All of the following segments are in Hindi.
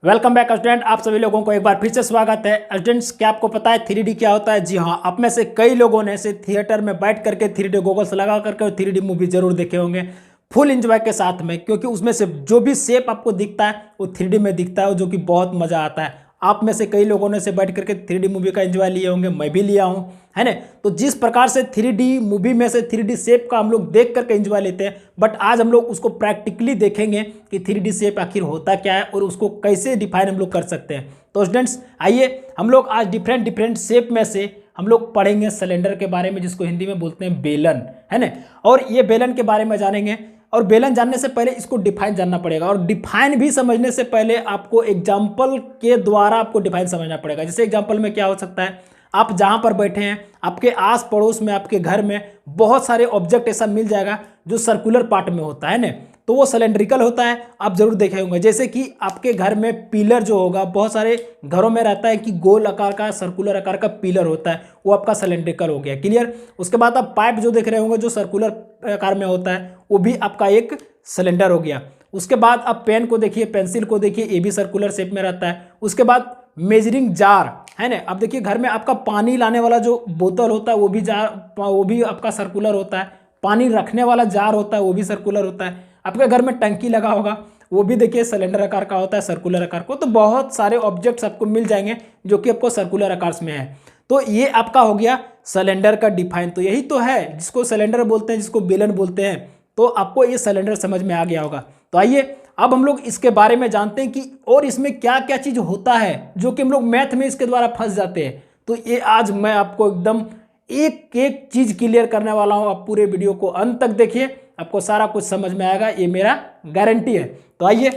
Welcome back student. आप सभी लोगों को एक बार फिर से स्वागत है। स्टूडेंट्स, क्या आपको पता है 3D क्या होता है? जी हाँ, आप में से कई लोगों ने से थिएटर में बैठ करके 3D गॉगल्स लगा करके 3D मूवी जरूर देखे होंगे फुल एंजॉय के साथ में, क्योंकि उसमें से जो भी शेप आपको दिखता है वो 3D में दिखता है, जो कि बहुत मजा आता है। आप में से कई लोगों ने से बैठ करके 3D मूवी का एंजॉय लिए होंगे, मैं भी लिया हूँ, है ना। तो जिस प्रकार से 3D मूवी में से 3D शेप का हम लोग देख करके एंजॉय लेते हैं, बट आज हम लोग उसको प्रैक्टिकली देखेंगे कि 3D शेप आखिर होता क्या है और उसको कैसे डिफाइन हम लोग कर सकते हैं। तो स्टूडेंट्स, आइए हम लोग आज डिफरेंट डिफरेंट शेप में से हम लोग पढ़ेंगे सिलेंडर के बारे में, जिसको हिंदी में बोलते हैं बेलन, है ना। और ये बेलन के बारे में जानेंगे, और बेलन जानने से पहले इसको डिफाइन जानना पड़ेगा, और डिफाइन भी समझने से पहले आपको एग्जाम्पल के द्वारा आपको डिफाइन समझना पड़ेगा। जैसे एग्जाम्पल में क्या हो सकता है, आप जहां पर बैठे हैं, आपके आस पड़ोस में, आपके घर में बहुत सारे ऑब्जेक्ट ऐसा मिल जाएगा जो सर्कुलर पार्ट में होता है ना, तो वो सिलेंड्रिकल होता है। आप जरूर देखे होंगे, जैसे कि आपके घर में पिलर जो होगा, बहुत सारे घरों में रहता है कि गोल आकार का सर्कुलर आकार का पिलर होता है, वो आपका सिलेंड्रिकल हो गया। क्लियर। उसके बाद आप पाइप जो देख रहे होंगे जो सर्कुलर आकार में होता है, वो भी आपका एक सिलेंडर हो गया। उसके बाद आप पेन को देखिए, पेंसिल को देखिए, ये भी सर्कुलर शेप में रहता है। उसके बाद मेजरिंग जार, है ना। अब देखिए घर में आपका पानी लाने वाला जो बोतल होता है वो भी जार, वो भी आपका सर्कुलर होता है। पानी रखने वाला जार होता है वो भी सर्कुलर होता है। आपके घर में टंकी लगा होगा, वो भी देखिए सिलेंडर आकार का होता है, सर्कुलर आकार को। तो बहुत सारे ऑब्जेक्ट्स आपको मिल जाएंगे जो कि आपको सर्कुलर आकार में है। तो ये आपका हो गया सिलेंडर का डिफाइन। तो यही तो है जिसको सिलेंडर बोलते हैं, जिसको बेलन बोलते हैं। तो आपको ये सिलेंडर समझ में आ गया होगा। तो आइए अब हम लोग इसके बारे में जानते हैं कि और इसमें क्या क्या चीज होता है, जो कि हम लोग मैथ में इसके द्वारा फंस जाते हैं। तो ये आज मैं आपको एकदम एक एक चीज क्लियर करने वाला हूं। आप पूरे वीडियो को अंत तक देखिए, आपको सारा कुछ समझ में आएगा, ये मेरा गारंटी है। तो आइए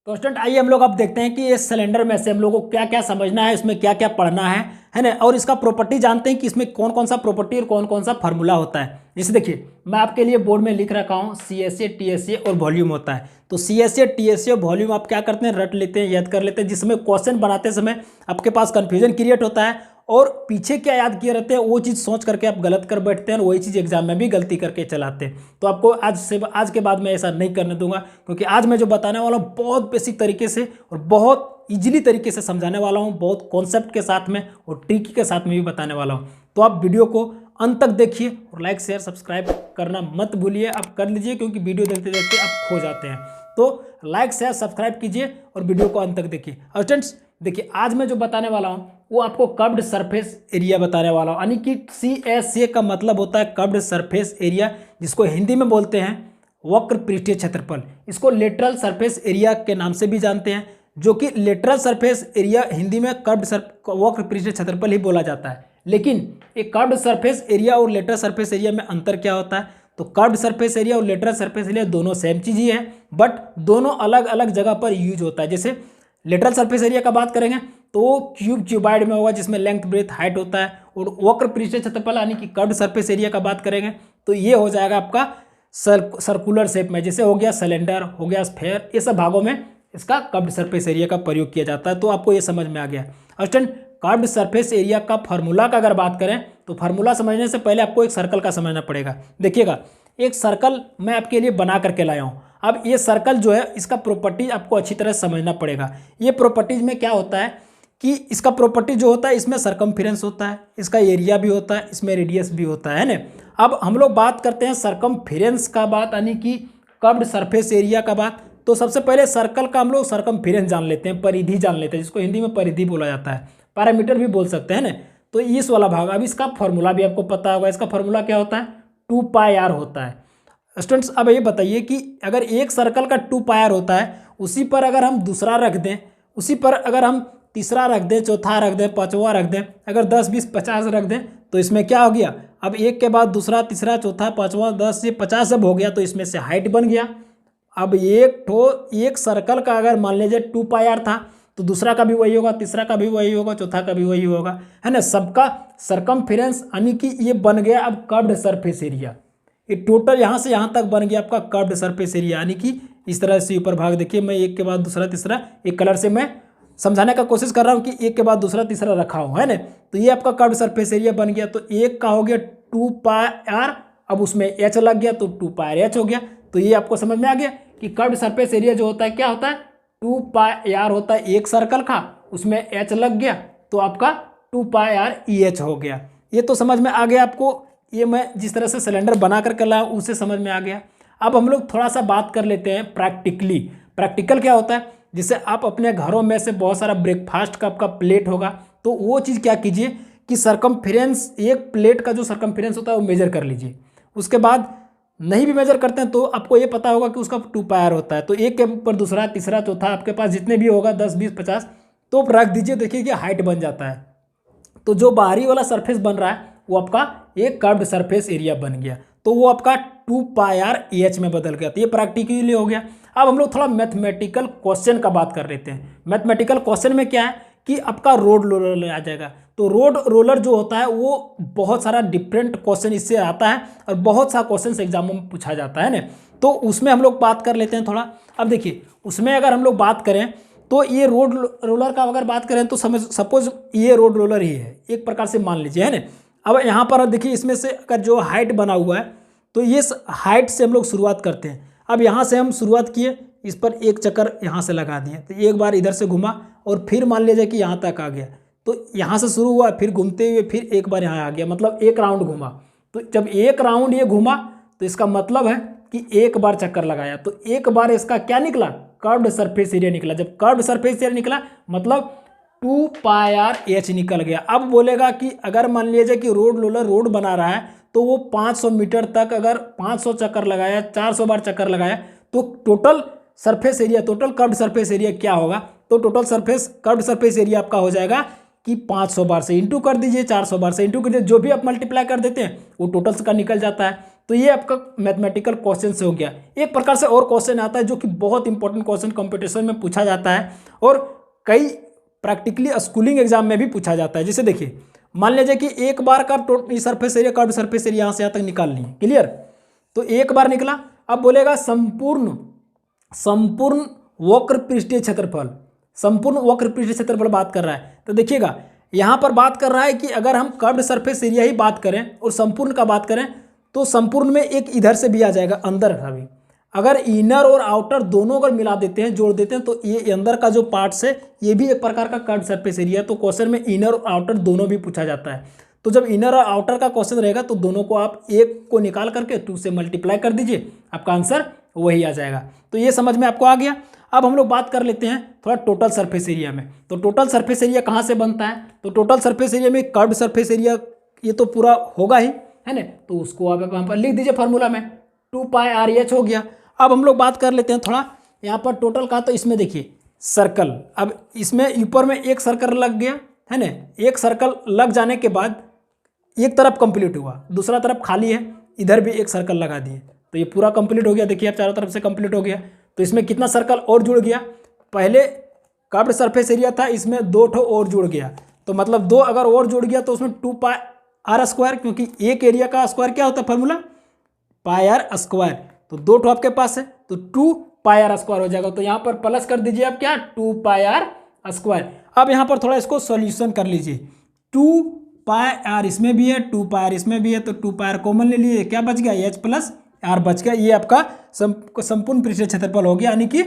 तो स्टूडेंट, आइए हम लोग अब देखते हैं कि इस सिलेंडर में से हम लोगों को क्या क्या समझना है, इसमें क्या क्या पढ़ना है ना। और इसका प्रॉपर्टी जानते हैं कि इसमें कौन कौन सा प्रॉपर्टी और कौन कौन सा फार्मूला होता है। जैसे देखिए मैं आपके लिए बोर्ड में लिख रखा हूँ CSA TSA और वॉल्यूम होता है। तो CSA TSA और वॉल्यूम आप क्या करते हैं, रट लेते हैं, याद कर लेते हैं, जिसमें क्वेश्चन बनाते समय आपके पास कंफ्यूजन क्रिएट होता है और पीछे क्या याद किए रहते हैं वो चीज़ सोच करके आप गलत कर बैठते हैं, और वही चीज़ एग्जाम में भी गलती करके चलाते हैं। तो आपको आज के बाद मैं ऐसा नहीं करने दूंगा, क्योंकि आज मैं जो बताने वाला हूँ बहुत बेसिक तरीके से और बहुत इजीली तरीके से समझाने वाला हूँ, बहुत कॉन्सेप्ट के साथ में और ट्रिकी के साथ में भी बताने वाला हूँ। तो आप वीडियो को अंत तक देखिए और लाइक शेयर सब्सक्राइब करना मत भूलिए। आप कर लीजिए, क्योंकि वीडियो देखते देखते आप खो जाते हैं। तो लाइक शेयर सब्सक्राइब कीजिए और वीडियो को अंत तक देखिए। और स्टूडेंट्स देखिए, आज मैं जो बताने वाला हूँ वो आपको कर्व्ड सरफेस एरिया बताने वाला हूँ, यानी कि CSA का मतलब होता है कर्व्ड सरफेस एरिया, जिसको हिंदी में बोलते हैं वक्र पृष्ठीय क्षेत्रफल। इसको लेटरल सरफेस एरिया के नाम से भी जानते हैं, जो कि लेटरल सरफेस एरिया हिंदी में वक्र पृष्ठीय क्षेत्रफल ही बोला जाता है। लेकिन एक कर्व्ड सरफेस एरिया और लेटरल सरफेस एरिया में अंतर क्या होता है? तो कर्व्ड सरफेस एरिया और लेटरल सरफेस एरिया दोनों सेम चीज ही है, बट दोनों अलग अलग जगह पर यूज होता है। जैसे लेटरल सरफेस एरिया का बात करेंगे तो क्यूबाइड में होगा, जिसमें लेंथ ब्रेथ हाइट होता है। और वक्र पृष्ठीय क्षेत्रफल यानी कि कर्व्ड सरफेस एरिया का बात करेंगे तो ये हो जाएगा आपका सर्कुलर शेप में, जैसे हो गया सिलेंडर, हो गया स्फेयर, ये सब भागों में इसका कर्व्ड सरफेस एरिया का प्रयोग किया जाता है। तो आपको ये समझ में आ गया। और स्टूडेंट, कर्व्ड सरफेस एरिया का फार्मूला का अगर बात करें तो फार्मूला समझने से पहले आपको एक सर्कल का समझना पड़ेगा। देखिएगा, एक सर्कल मैं आपके लिए बना करके लाया हूँ। अब ये सर्कल जो है, इसका प्रॉपर्टी आपको अच्छी तरह समझना पड़ेगा। ये प्रॉपर्टीज में क्या होता है कि इसका प्रॉपर्टी जो होता है, इसमें सरकमफेरेंस होता है, इसका एरिया भी होता है, इसमें रेडियस भी होता है ना। अब हम लोग बात करते हैं सरकमफेरेंस का बात, यानी कि कर्व्ड सरफेस एरिया का बात। तो सबसे पहले सर्कल का हम लोग सरकमफेरेंस जान लेते हैं, परिधि जान लेते हैं, जिसको हिंदी में परिधि बोला जाता है, पैरामीटर भी बोल सकते हैं ना। तो इस वाला भाग, अब इसका फॉर्मूला भी आपको पता होगा। इसका फॉर्मूला क्या होता है? 2πr होता है। स्टूडेंट्स, अब ये बताइए कि अगर एक सर्कल का 2πr होता है, उसी पर अगर हम दूसरा रख दें, उसी पर अगर हम तीसरा रख दें, चौथा रख दें, पांचवा रख दें, अगर 10 20 50 रख दें, तो इसमें क्या हो गया? अब एक के बाद दूसरा, तीसरा, चौथा, पांचवा, 10 से 50 जब हो गया तो इसमें से हाइट बन गया। अब एक सर्कल का अगर मान लीजिए 2πr था, तो दूसरा का भी वही होगा, तीसरा का भी वही होगा, चौथा का भी वही होगा, है ना। सबका सरकमफेरेंस यानी कि ये बन गया अब कर्व्ड सरफेस एरिया। ये टोटल यहाँ से यहाँ तक बन गया आपका कर्व्ड सरफेस एरिया, यानी कि इस तरह से ऊपर भाग देखिए, मैं एक के बाद दूसरा तीसरा एक कलर से मैं समझाने का कोशिश कर रहा हूँ कि एक के बाद दूसरा तीसरा रखा हो, है ना। तो ये आपका कर्व्ड सरफेस एरिया बन गया। तो एक का हो गया 2πr, अब उसमें h लग गया तो 2πrh हो गया। तो ये आपको समझ में आ गया कि कर्व्ड सरफेस एरिया जो होता है क्या होता है? 2 पाई आर होता है एक सर्कल का, उसमें एच लग गया तो आपका 2 पाई आर ई एच हो गया। ये तो समझ में आ गया आपको, ये मैं जिस तरह से सिलेंडर बना करके लाया उससे समझ में आ गया। अब हम लोग थोड़ा सा बात कर लेते हैं प्रैक्टिकली। प्रैक्टिकल क्या होता है, जिससे आप अपने घरों में से बहुत सारा ब्रेकफास्ट का आपका प्लेट होगा, तो वो चीज़ क्या कीजिए कि सरकमफ्रेंस, एक प्लेट का जो सरकमफ्रेंस होता है वो मेजर कर लीजिए। उसके बाद नहीं भी मेजर करते हैं तो आपको ये पता होगा कि उसका 2 पाई आर होता है, तो एक के ऊपर दूसरा तीसरा चौथा आपके पास जितने भी होगा 10 20 50 तो रख दीजिए। देखिए कि हाइट बन जाता है, तो जो बाहरी वाला सरफेस बन रहा है वो आपका एक कर्व्ड सरफेस एरिया बन गया, तो वो आपका 2 पाई आर ई एच में बदल गया। तो ये प्रैक्टिकली हो गया। अब हम लोग थोड़ा मैथमेटिकल क्वेश्चन का बात कर लेते हैं। मैथमेटिकल क्वेश्चन में क्या है कि आपका रोड रोलर आ जाएगा, तो रोड रोलर जो होता है वो बहुत सारा डिफरेंट क्वेश्चन इससे आता है और बहुत सा क्वेश्चन एग्जामों में पूछा जाता है ना, तो उसमें हम लोग बात कर लेते हैं थोड़ा। अब देखिए उसमें अगर हम लोग बात करें तो ये रोड रोलर का अगर बात करें तो सपोज ये रोड रोलर ही है एक प्रकार से मान लीजिए, है ना। अब यहाँ पर देखिए इसमें से अगर जो हाइट बना हुआ है तो ये हाइट से हम लोग शुरुआत करते हैं। अब यहाँ से हम शुरुआत किए, इस पर एक चक्कर यहाँ से लगा दिए, तो एक बार इधर से घुमा और फिर मान लीजिए कि यहाँ तक आ गया, तो यहाँ से शुरू हुआ फिर घूमते हुए फिर एक बार यहाँ आ गया, मतलब एक राउंड घूमा। तो जब एक राउंड ये घूमा तो इसका मतलब है कि एक बार चक्कर लगाया, तो एक बार इसका क्या निकला, कर्व्ड सरफेस एरिया निकला। जब कर्व्ड सरफेस एरिया निकला मतलब 2 पाई आर एच निकल गया। अब बोलेगा कि अगर मान लीजिए कि रोड रोलर रोड बना रहा है तो वो 500 मीटर तक अगर 500 चक्कर लगाया, 400 बार चक्कर लगाया, तो total surface area, total curved surface area क्या होगा, तो total surface curved surface area आपका हो जाएगा कि 500 बार से इंटू कर दीजिए, 400 बार से इंटू कर दीजिए, जो भी आप मल्टीप्लाई कर देते हैं वो टोटल का निकल जाता है। तो ये आपका मैथमेटिकल क्वेश्चन से हो गया। एक प्रकार से और क्वेश्चन आता है जो कि बहुत इंपॉर्टेंट क्वेश्चन कंपटीशन में पूछा जाता है और कई प्रैक्टिकली स्कूलिंग एग्जाम में भी पूछा जाता है। जैसे देखिए मान लीजिए कि एक बार का surface area, curved surface area यहाँ से यहाँ तक निकाल लिए, क्लियर, तो एक बार निकला। अब बोलेगा संपूर्ण वक्र पृष्ठीय क्षेत्रफल, संपूर्ण वक्र पृष्ठीय क्षेत्रफल बात कर रहा है। तो देखिएगा यहाँ पर बात कर रहा है कि अगर हम कर्व्ड सरफेस एरिया ही बात करें और संपूर्ण का बात करें तो संपूर्ण में एक इधर से भी आ जाएगा अंदर का भी। अगर इनर और आउटर दोनों अगर मिला देते हैं, जोड़ देते हैं, तो ये अंदर का जो पार्ट्स है ये भी एक प्रकार का कर्व्ड सरफेस एरिया है। तो क्वेश्चन में इनर और आउटर दोनों भी पूछा जाता है। तो जब इनर और आउटर का क्वेश्चन रहेगा तो दोनों को आप एक को निकाल करके 2 से मल्टीप्लाई कर दीजिए, आपका आंसर वही आ जाएगा। तो ये समझ में आपको आ गया। अब हम लोग बात कर लेते हैं थोड़ा टोटल सरफेस एरिया में। तो टोटल सरफेस एरिया कहाँ से बनता है, तो टोटल सरफेस एरिया में कर्व्ड सरफेस एरिया ये तो पूरा होगा ही, है ना, तो उसको आप यहाँ पर लिख दीजिए फार्मूला में, 2 पाई आर एच हो गया। अब हम लोग बात कर लेते हैं थोड़ा यहाँ पर टोटल का, तो इसमें देखिए सर्कल, अब इसमें ऊपर में एक सर्कल लग गया, है ना, एक सर्कल लग जाने के बाद एक तरफ कंप्लीट हुआ, दूसरा तरफ खाली है, इधर भी एक सर्कल लगा दिए, तो ये पूरा कंप्लीट हो गया। देखिए आप चारों तरफ से कंप्लीट हो गया। तो इसमें कितना सर्कल और जुड़ गया, पहले कर्व्ड सरफेस एरिया था, इसमें 2 ठो और जुड़ गया, तो मतलब 2 अगर और जुड़ गया तो उसमें 2 पाई आर स्क्वायर, क्योंकि एक एरिया का स्क्वायर क्या होता है फॉर्मूला, पाई आर स्क्वायर, तो 2 ठो आपके पास है तो 2 पाई आर स्क्वायर हो जाएगा। तो यहाँ पर प्लस कर दीजिए आप क्या, 2 पाई आर स्क्वायर। अब यहाँ पर थोड़ा इसको सॉल्यूशन कर लीजिए, 2 पाई आर इसमें भी है, 2 पाई आर इसमें भी है, तो 2 पाई आर कॉमन ले लिए, क्या बच गया, एच प्लस आर बच गया। ये आपका संपूर्ण पृष्ठीय क्षेत्रफल हो गया, यानी कि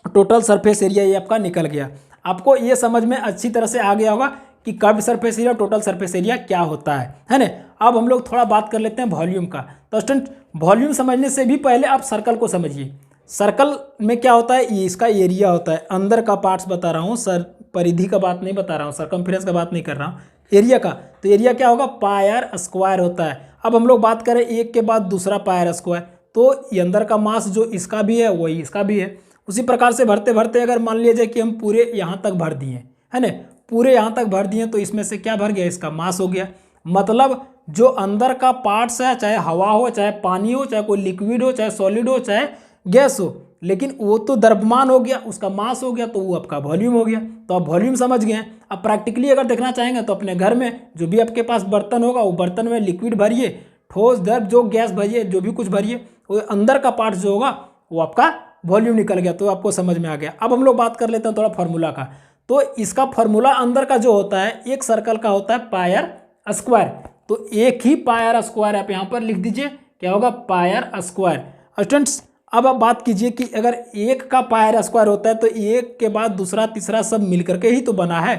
टोटल सरफेस एरिया ये आपका निकल गया। आपको ये समझ में अच्छी तरह से आ गया होगा कि curved surface area, total surface area क्या होता है ना। अब हम लोग थोड़ा बात कर लेते हैं वॉल्यूम का। तो स्टूडेंट वॉल्यूम समझने से भी पहले आप सर्कल को समझिए। सर्कल में क्या होता है, ये इसका एरिया होता है, अंदर का पार्ट्स बता रहा हूँ सर, परिधि का बात नहीं बता रहा हूँ, सरकमफ्रेंस का बात नहीं कर रहा हूँ, एरिया का। तो एरिया क्या होगा, पाई आर स्क्वायर होता है। अब हम लोग बात करें एक के बाद दूसरा पाई आर स्क्वायर, तो ये अंदर का मास जो इसका भी है वही इसका भी है। उसी प्रकार से भरते भरते अगर मान लीजिए कि हम पूरे यहाँ तक भर दिए, है ना, पूरे यहाँ तक भर दिए, तो इसमें से क्या भर गया, इसका मास हो गया। मतलब जो अंदर का पार्ट्स है, चाहे हवा हो, चाहे पानी हो, चाहे कोई लिक्विड हो, चाहे सॉलिड हो, चाहे गैस हो, लेकिन वो तो द्रव्यमान हो गया, उसका मास हो गया, तो वो आपका वॉल्यूम हो गया। तो आप वॉल्यूम समझ गए। अब प्रैक्टिकली अगर देखना चाहेंगे तो अपने घर में जो भी आपके पास बर्तन होगा वो बर्तन में लिक्विड भरिए, ठोस द्रव जो गैस भरिए, जो भी कुछ भरिए, वो अंदर का पार्ट जो होगा वो आपका वॉल्यूम निकल गया। तो आपको समझ में आ गया। अब हम लोग बात कर लेते हैं थोड़ा फार्मूला का। तो इसका फार्मूला अंदर का जो होता है, एक सर्कल का होता है पाई आर स्क्वायर, तो एक ही पाई आर स्क्वायर आप यहाँ पर लिख दीजिए, क्या होगा, पाई आर स्क्वायर। स्टूडेंट्स अब आप बात कीजिए कि अगर एक का पायर स्क्वायर होता है तो एक के बाद दूसरा तीसरा सब मिल करके ही तो बना है।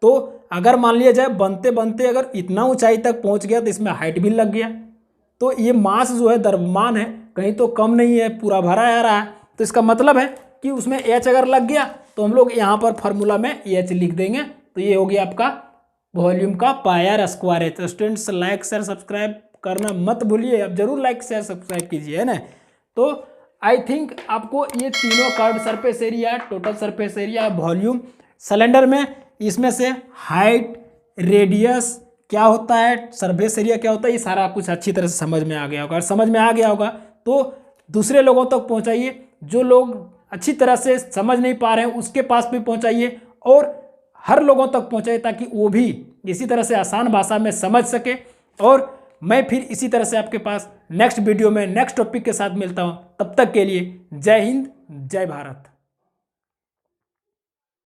तो अगर मान लिया जाए बनते बनते अगर इतना ऊंचाई तक पहुंच गया तो इसमें हाइट भी लग गया, तो ये मास जो है द्रव्यमान है, कहीं तो कम नहीं है, पूरा भरा आ रहा है। तो इसका मतलब है कि उसमें एच अगर लग गया तो हम लोग यहाँ पर फॉर्मूला में एच लिख देंगे। तो ये हो गया आपका वॉल्यूम का पायर स्क्वायर है। तो स्टूडेंट्स लाइक शेयर सब्सक्राइब करना मत भूलिए, आप जरूर लाइक शेयर सब्सक्राइब कीजिए, है ना। तो आई थिंक आपको ये तीनों curve surface area, total surface area, volume, cylinder में इसमें से हाइट, रेडियस क्या होता है, सरफेस एरिया क्या होता है, ये सारा कुछ अच्छी तरह से समझ में आ गया होगा। और समझ में आ गया होगा तो दूसरे लोगों तक पहुंचाइए, जो लोग अच्छी तरह से समझ नहीं पा रहे हैं उसके पास भी पहुंचाइए, और हर लोगों तक पहुंचाइए ताकि वो भी इसी तरह से आसान भाषा में समझ सके। और मैं फिर इसी तरह से आपके पास नेक्स्ट वीडियो में नेक्स्ट टॉपिक के साथ मिलता हूं। तब तक के लिए जय हिंद, जय भारत।